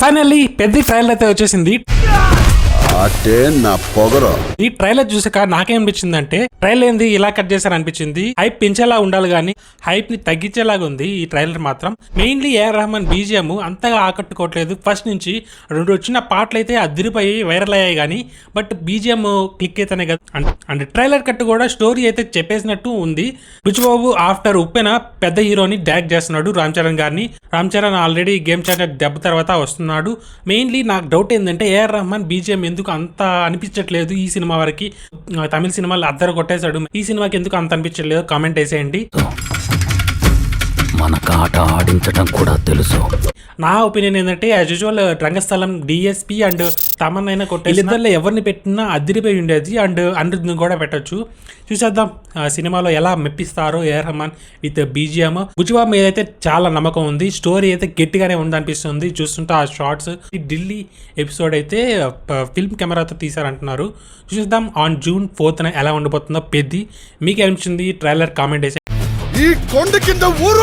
Finally పెద్ద trailer అయితే వచ్చేసింది. అంటే నా పొగరు. ఈ ట్రైలర్ చూసాక నాకేమనిపించిందంటే ట్రైలర్ ఏంది ఇలా కట్ చేశారు అనిపించింది. హైప్ పెంచేలా ఉండాలి కానీ హైప్ ని తగ్గించేలాగా ఉంది ఈ ట్రైలర్ మాత్రం. మెయిన్లీ ఏఆర్ రెహమాన్ బీజిఎం అంతగా ఆకట్టుకోవట్లేదు. ఫస్ట్ నుంచి 2 వచ్చిన పాటలు అయితే అదిరిపోయి వైరల్ అయ్యాయి కానీ బట్ బీజిఎం క్లిక్ అయితేనే కదా. అండ్ ట్రైలర్ కట్ కూడా స్టోరీ అయితే చెప్పేసినట్టు ఉంది. బుచ్చిబాబు ఆఫ్టర్ ఉప్పెన పెద్ద హీరోని డైరెక్ట్ చేస్తున్నాడు రామ్ చరణ్ గారిని. Ram Charan already game changer దెబ్బ తర్వాత వస్తున్నాడు. మెయిన్లీ నాకు డౌట్ ఏంటంటే ఏఆర్ రెహమాన్ బీజిఎం ఎందుకు అంత అనిపించట్లేదు ఈ సినిమా వరకు. తమిళ సినిమాలు అద్దరు కొట్టేశాడు, ఈ సినిమాకి ఎందుకు అంత అనిపించట్లేదు కామెంట్ వేసేయండి. మనకు ఆట ఆడించడం కూడా తెలుసు. నా ఒపీనియన్ ఏంటంటే as usual Rangasthalam DSP and Thaman అయినా కొట్టేద్దరిలో ఎవరిని పెట్టినా అదిరిపోయి ఉండేది. అండ్ అనిరుద్ని కూడా పెట్టచ్చు. చూసేద్దాం సినిమాలో ఎలా మెప్పిస్తారో ఏఆర్ రెహమాన్ విత్ బీజిఎం. బుచ్చిబాబు మీద అయితే చాలా నమ్మకం ఉంది. స్టోరీ అయితే గట్టిగానే ఉందనిపిస్తుంది చూస్తుంటే ఆ షార్ట్స్. ఈ ఢిల్లీ ఎపిసోడ్ అయితే ఫిల్మ్ కెమెరాతో తీసారంటున్నారు. చూసేద్దాం ఆన్ June 4th ఎలా ఉండిపోతుందో పెద్ది. మీకు ఏమనిపించింది ట్రైలర్ కామెంట్ వేసి. ఈ కొండ కింద ఊరు